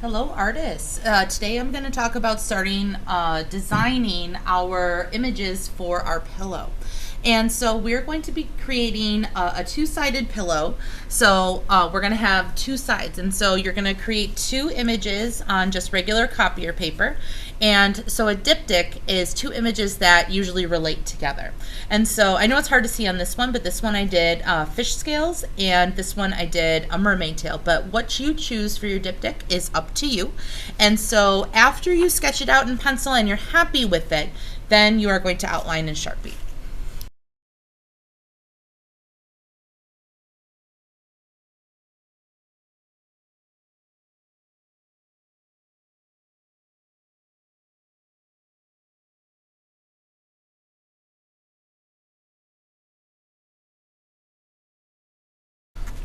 Hello, artists. Today I'm going to talk about starting designing our images for our pillow. And so we're going to be creating a two-sided pillow. So we're going to have two sides. And so you're going to create two images on just regular copier paper. And so a diptych is two images that usually relate together. And so I know it's hard to see on this one, but this one I did fish scales, and this one I did a mermaid tail. But what you choose for your diptych is up to you. And so after you sketch it out in pencil and you're happy with it, then you are going to outline in Sharpie.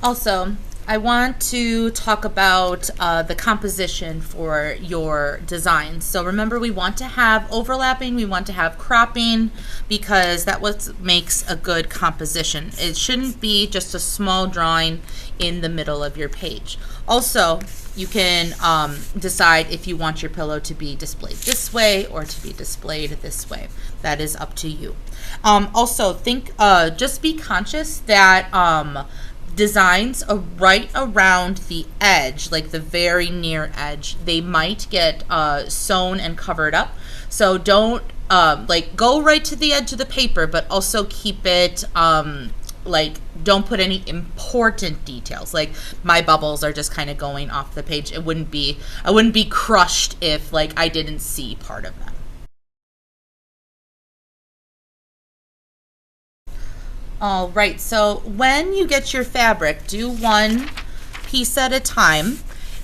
Also, I want to talk about the composition for your design. So remember, we want to have overlapping, we want to have cropping, because that what makes a good composition. It shouldn't be just a small drawing in the middle of your page. Also, you can decide if you want your pillow to be displayed this way or to be displayed this way. That is up to you. Also, just be conscious that designs are right around the edge, like the very near edge, they might get sewn and covered up. So don't go right to the edge of the paper, but also keep it don't put any important details. Like my bubbles are just kind of going off the page. I wouldn't be crushed if I didn't see part of them. All right, so when you get your fabric, do one piece at a time.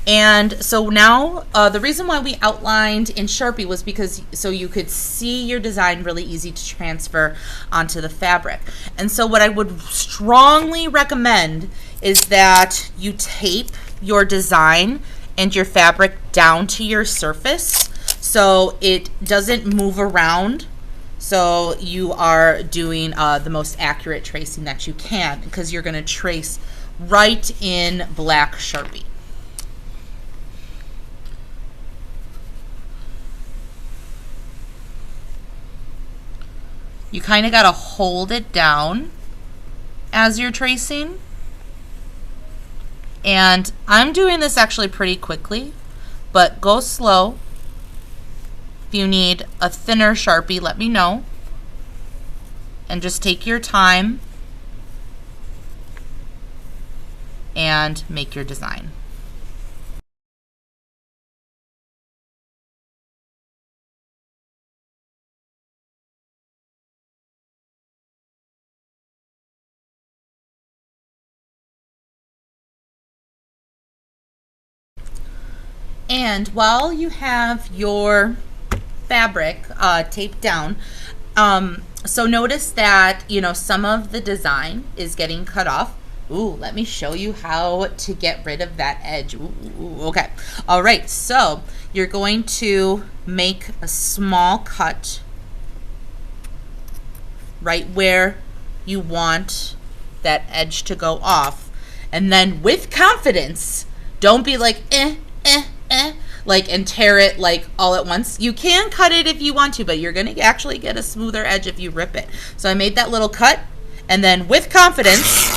And so now the reason why we outlined in Sharpie was because so you could see your design really easy to transfer onto the fabric. And so what I would strongly recommend is that you tape your design and your fabric down to your surface so it doesn't move around. So you are doing the most accurate tracing that you can, because you're going to trace right in black Sharpie. You kind of got to hold it down as you're tracing. And I'm doing this actually pretty quickly, but go slow. If you need a thinner Sharpie, let me know. And just take your time and make your design. And while you have your fabric taped down, so notice that some of the design is getting cut off. Ooh, let me show you how to get rid of that edge. Ooh, okay. All right, so you're going to make a small cut right where you want that edge to go off. And then with confidence, don't be like, and tear it all at once. You can cut it if you want to, but you're going to actually get a smoother edge if you rip it. So I made that little cut, and then with confidence,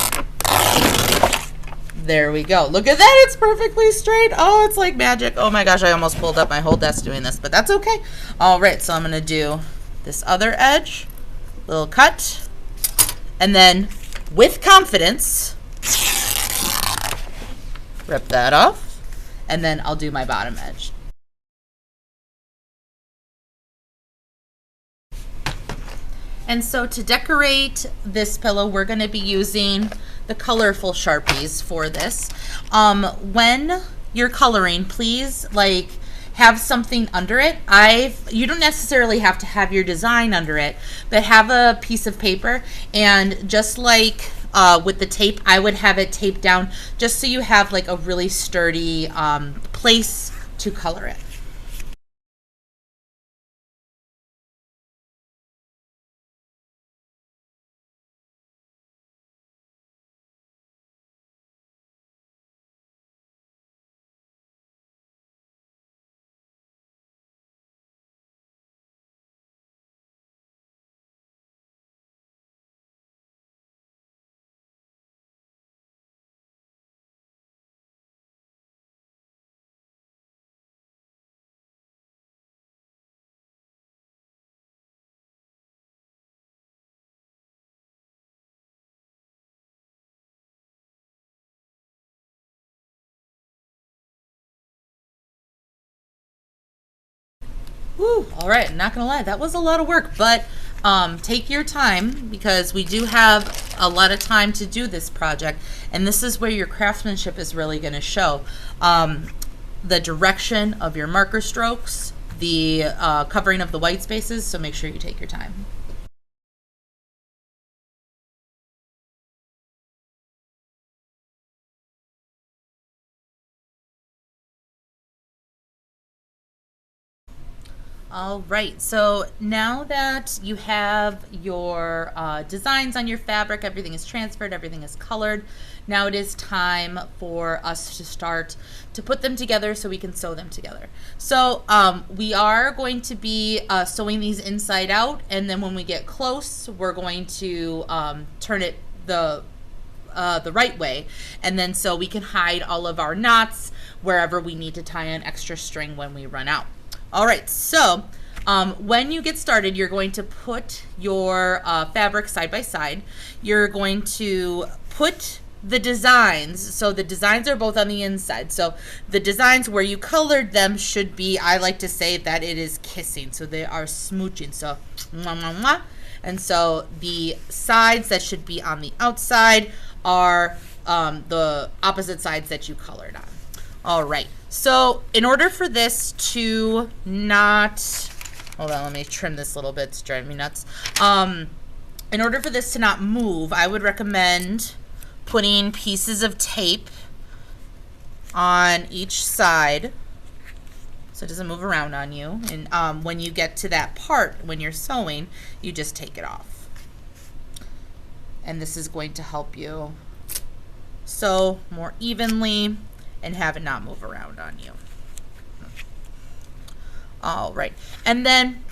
there we go. Look at that, it's perfectly straight. Oh, it's like magic. Oh my gosh, I almost pulled up my whole desk doing this, but that's okay. All right, so I'm going to do this other edge, little cut, and then with confidence, rip that off. And then I'll do my bottom edge. And so to decorate this pillow, we're going to be using the colorful Sharpies for this. When you're coloring, please have something under it. You don't necessarily have to have your design under it, but have a piece of paper, and just with the tape, I would have it taped down just so you have a really sturdy place to color it. Whew, all right, I'm not gonna lie, that was a lot of work, but take your time because we do have a lot of time to do this project, and this is where your craftsmanship is really gonna show. The direction of your marker strokes, the covering of the white spaces, so make sure you take your time. All right, so now that you have your designs on your fabric, everything is transferred, everything is colored, now it is time for us to start to put them together so we can sew them together. So we are going to be sewing these inside out, and then when we get close, we're going to turn it the right way, and then so we can hide all of our knots wherever we need to tie an extra string when we run out. All right, so when you get started, you're going to put your fabric side by side. You're going to put the designs, so the designs are both on the inside. So the designs where you colored them should be, I like to say that it is kissing, so they are smooching, so mwah, mwah, mwah. And so the sides that should be on the outside are the opposite sides that you colored on. All right, so in order for this to not, hold on, let me trim this a little bit, it's driving me nuts. In order for this to not move, I would recommend putting pieces of tape on each side so it doesn't move around on you. And when you get to that part, when you're sewing, you just take it off. And this is going to help you sew more evenly and have it not move around on you. All right, and then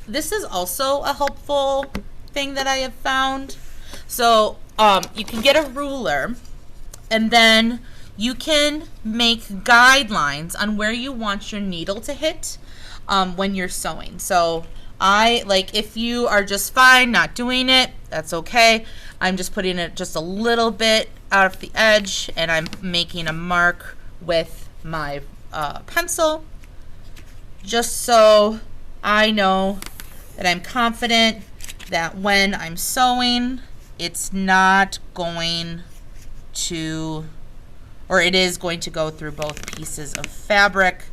this is also a helpful thing that I have found. So you can get a ruler, and then you can make guidelines on where you want your needle to hit when you're sewing. So if you are just fine not doing it, that's okay. I'm just putting it just a little bit out of the edge, and I'm making a mark with my pencil just so I know that I'm confident that when I'm sewing, it's not going to, or it is going to go through both pieces of fabric,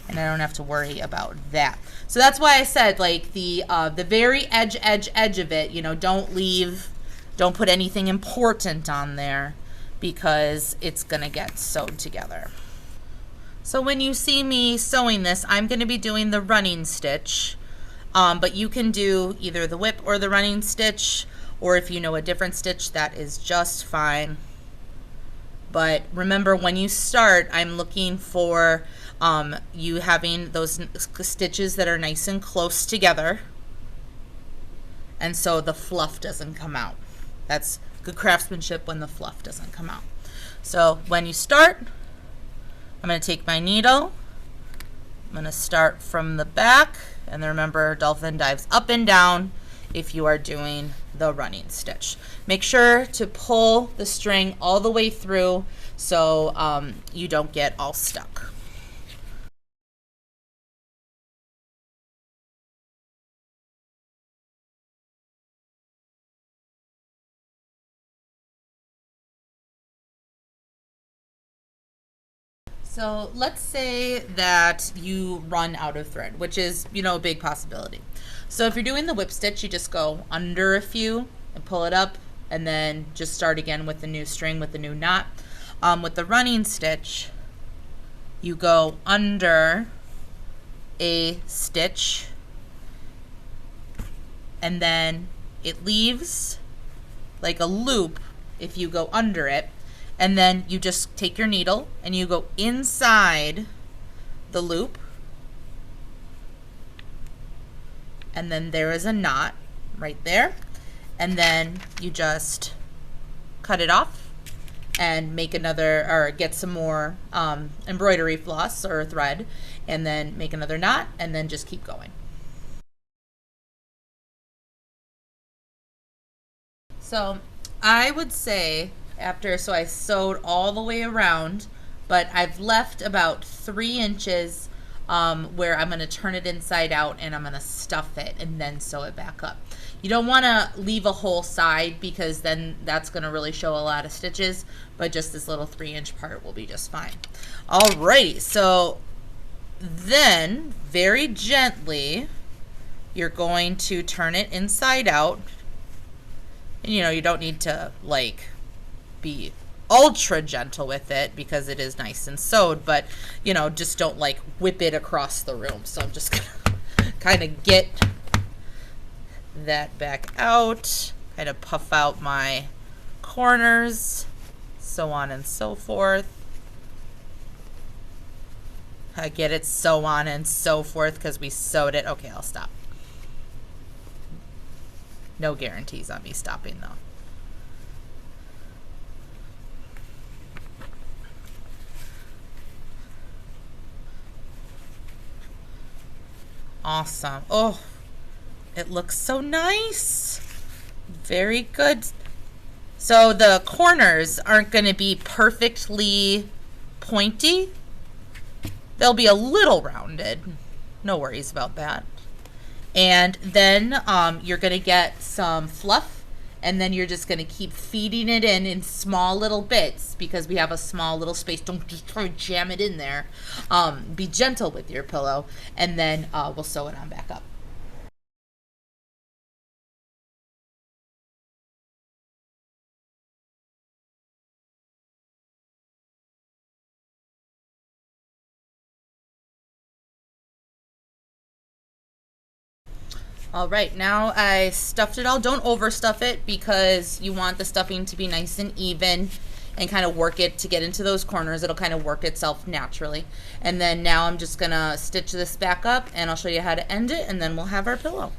and I don't have to worry about that. So that's why I said, like, the very edge of it, you know, don't put anything important on there because it's gonna get sewed together. So when you see me sewing this, I'm gonna be doing the running stitch, but you can do either the whip or the running stitch, or if you know a different stitch, that is just fine. But remember, when you start, I'm looking for you having those stitches that are nice and close together, and so the fluff doesn't come out. That's good craftsmanship, when the fluff doesn't come out. So when you start, I'm going to take my needle, I'm going to start from the back, and then remember, dolphin dives up and down if you are doing the running stitch. Make sure to pull the string all the way through so you don't get all stuck. So let's say that you run out of thread, which is, you know, a big possibility. So if you're doing the whip stitch, you just go under a few and pull it up, and then just start again with the new string with the new knot. With the running stitch, you go under a stitch, and then it leaves like a loop if you go under it, and then you just take your needle and you go inside the loop, and then there is a knot right there, and then you just cut it off and make another, or get some more embroidery floss or thread, and then make another knot, and then just keep going. So I would say so I sewed all the way around, but I've left about 3 inches where I'm going to turn it inside out and I'm going to stuff it and then sew it back up. You don't want to leave a whole side because then that's going to really show a lot of stitches, but just this little 3-inch part will be just fine. Alrighty, so then very gently you're going to turn it inside out. And you don't need to like be ultra gentle with it because it is nice and sewed, but just don't like whip it across the room. So I'm just gonna kind of get that back out, kind of puff out my corners, so on and so forth. I get it, so on and so forth, because we sewed it. Okay, I'll stop. No guarantees on me stopping though. Awesome. Oh, it looks so nice. Very good. So the corners aren't going to be perfectly pointy. They'll be a little rounded. No worries about that. And then you're going to get some fluff, and then you're just going to keep feeding it in small little bits because we have a small little space. Don't just try to jam it in there. Be gentle with your pillow, and then we'll sew it on back up. All right, now I stuffed it all. Don't overstuff it because you want the stuffing to be nice and even and kind of work it to get into those corners. It'll kind of work itself naturally. And then now I'm just gonna stitch this back up and I'll show you how to end it, and then we'll have our pillow.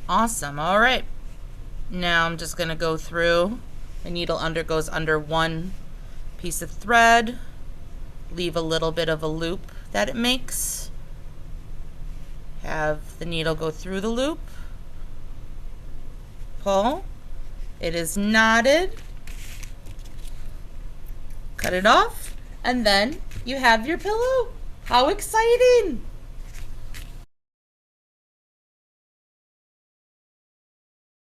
Awesome. All right, now I'm just gonna go through. The needle goes under one piece of thread, leave a little bit of a loop that it makes, have the needle go through the loop, pull, it is knotted, cut it off, and then you have your pillow. How exciting!